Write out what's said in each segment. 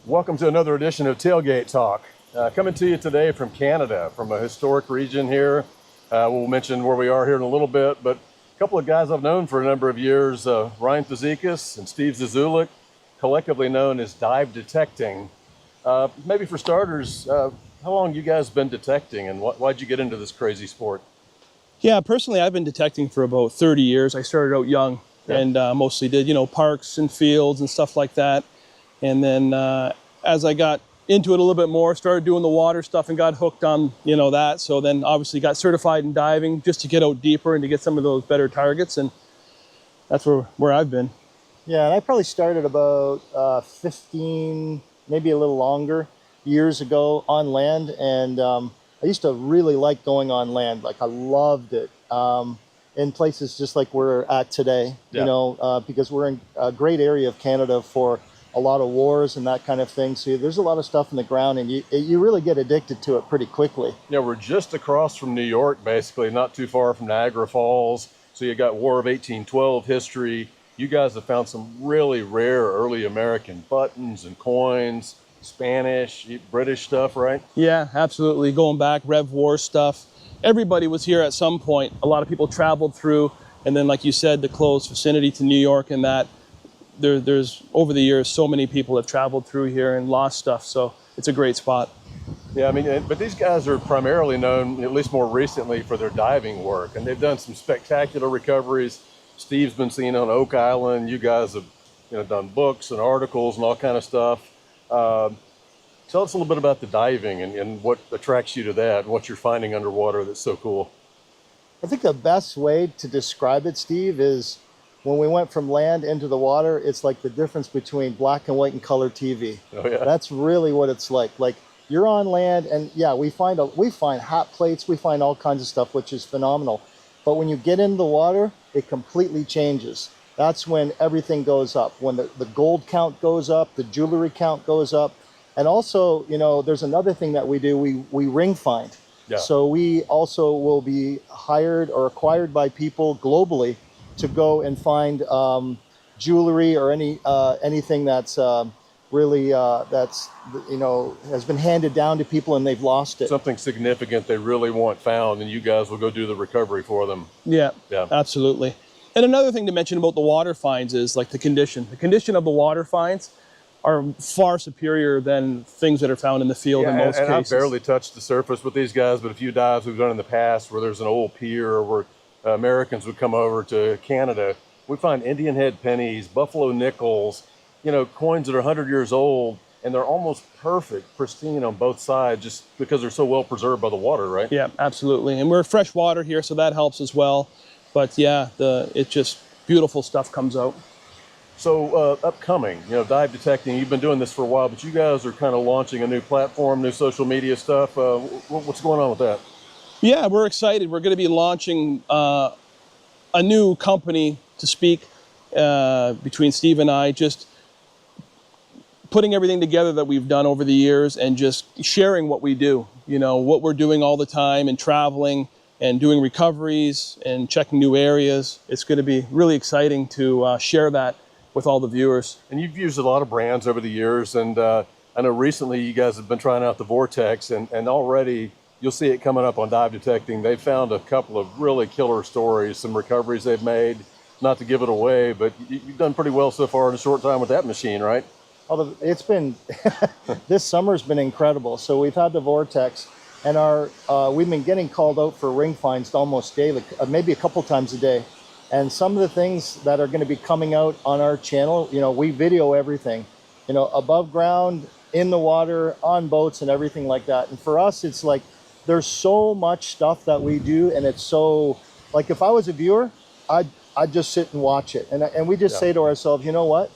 Welcome to another edition of Tailgate Talk. Coming to you today from Canada, from a historic region here. We'll mention where we are here in a little bit, but a couple of guys I've known for a number of years, Ryan Fazekas and Steve Zizulik, collectively known as Dive Detecting. Maybe for starters, how long you guys been detecting, and why'd you get into this crazy sport? Yeah, personally, I've been detecting for about 30 years. I started out young and mostly did, parks and fields and stuff like that. And then as I got into it a little bit more, started doing the water stuff and got hooked on, that. So then obviously got certified in diving just to get out deeper and to get some of those better targets. And that's where I've been. Yeah, and I probably started about 15, maybe a little longer, years ago on land. And I used to really like going on land. Like, I loved it. In places just like we're at today, because we're in a great area of Canada for a lot of wars and that kind of thing. So there's a lot of stuff in the ground, and you really get addicted to it pretty quickly. Yeah, we're just across from New York, basically, not too far from Niagara Falls. So you got War of 1812 history. You guys have found some really rare early American buttons and coins, Spanish, British stuff, right? Yeah, absolutely. Going back, Rev War stuff. Everybody was here at some point. A lot of people traveled through, and then, like you said, the close vicinity to New York and that. There's over the years, so many people have traveled through here and lost stuff, so it's a great spot. Yeah, I mean, but these guys are primarily known, at least more recently, for their diving work, and they've done some spectacular recoveries. Steve's been seen on Oak Island. You guys have, done books and articles and all kind of stuff. Tell us a little bit about the diving and what attracts you to that, and what you're finding underwater that's so cool. I think the best way to describe it, Steve, is when we went from land into the water, it's like the difference between black and white and color TV. Oh, yeah. That's really what it's like. Like, you're on land, and yeah, we find hot plates, we find all kinds of stuff, which is phenomenal. But when you get in the water, it completely changes. That's when everything goes up. When the gold count goes up, the jewelry count goes up. And also, there's another thing that we do. We ring find. Yeah. So we also will be hired or acquired by people globally to go and find jewelry or anything that's really has been handed down to people and they've lost it. Something significant they really want found, and you guys will go do the recovery for them. Yeah, absolutely. And another thing to mention about the water finds is like the condition. The condition of the water finds are far superior than things that are found in the field in most cases. I've barely touched the surface with these guys, but a few dives we've done in the past where there's an old pier or where Americans would come over to Canada, we find Indian head pennies, buffalo nickels, coins that are 100 years old, and they're almost perfect, pristine on both sides, just because they're so well preserved by the water, right? Yeah, absolutely. And we're fresh water here, so that helps as well. But yeah, it's just beautiful stuff comes out. So upcoming, dive detecting, you've been doing this for a while, but you guys are kind of launching a new platform, new social media stuff. What's going on with that? Yeah, we're excited. We're going to be launching a new company, to speak, between Steve and I, just putting everything together that we've done over the years and just sharing what we do, what we're doing all the time and traveling and doing recoveries and checking new areas. It's going to be really exciting to share that with all the viewers. And you've used a lot of brands over the years, and I know recently you guys have been trying out the Vortex, and already you'll see it coming up on Dive Detecting. They've found a couple of really killer stories, some recoveries they've made. Not to give it away, but you've done pretty well so far in a short time with that machine, right? Well, it's been, this summer's been incredible. So we've had the Vortex, and we've been getting called out for ring finds almost daily, maybe a couple times a day. And some of the things that are going to be coming out on our channel, we video everything, above ground, in the water, on boats and everything like that. And for us, it's like, there's so much stuff that we do, and it's so, like, if I was a viewer, I'd just sit and watch it. And we just say to ourselves, you know what?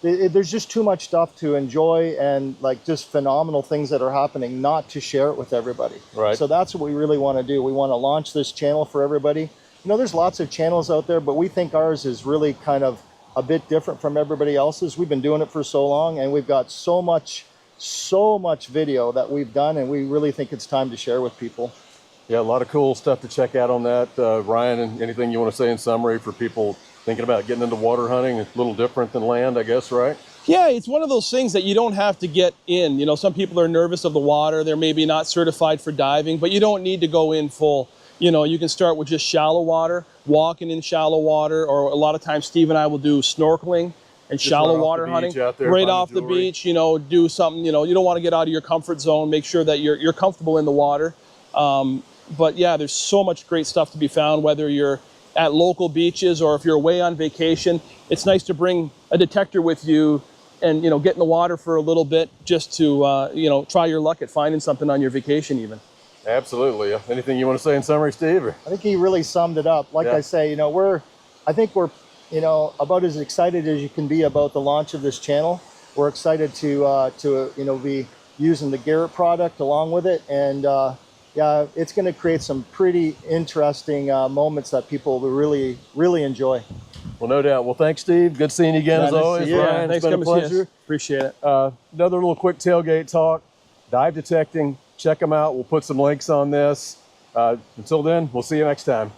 There's just too much stuff to enjoy, and like just phenomenal things that are happening, not to share it with everybody. Right. So that's what we really want to do. We want to launch this channel for everybody. There's lots of channels out there, but we think ours is really kind of a bit different from everybody else's. We've been doing it for so long, and we've got so much video that we've done, and we really think it's time to share with people. Yeah, a lot of cool stuff to check out on that. Ryan, anything you want to say in summary for people thinking about getting into water hunting? It's a little different than land, I guess, right? Yeah, it's one of those things that you don't have to get in. You know, some people are nervous of the water. They're maybe not certified for diving, but you don't need to go in full. You know, you can start with just shallow water, walking in shallow water, or a lot of times Steve and I will do snorkeling and Just shallow right off water the hunting. beach out there, Right find the off the jewelry. beach, you know, do something, you know, you don't want to get out of your comfort zone, make sure that you're comfortable in the water. But yeah, there's so much great stuff to be found, whether you're at local beaches or if you're away on vacation. It's nice to bring a detector with you and, you know, get in the water for a little bit just to, you know, try your luck at finding something on your vacation even. Absolutely. Anything you want to say in summary, Steve? Or? I think he really summed it up. Like Yeah. I say, you know, I think we're, you know, about as excited as you can be about the launch of this channel. We're excited to you know, be using the Garrett product along with it, and yeah, it's going to create some pretty interesting moments that people will really enjoy. Well, no doubt. Well, thanks, Steve. Good seeing you again Yeah, as nice to always. see you. Ryan, Thanks it's been a for coming to see pleasure. us. Appreciate it. Another little quick tailgate talk. Dive detecting. Check them out. We'll put some links on this. Until then, we'll see you next time.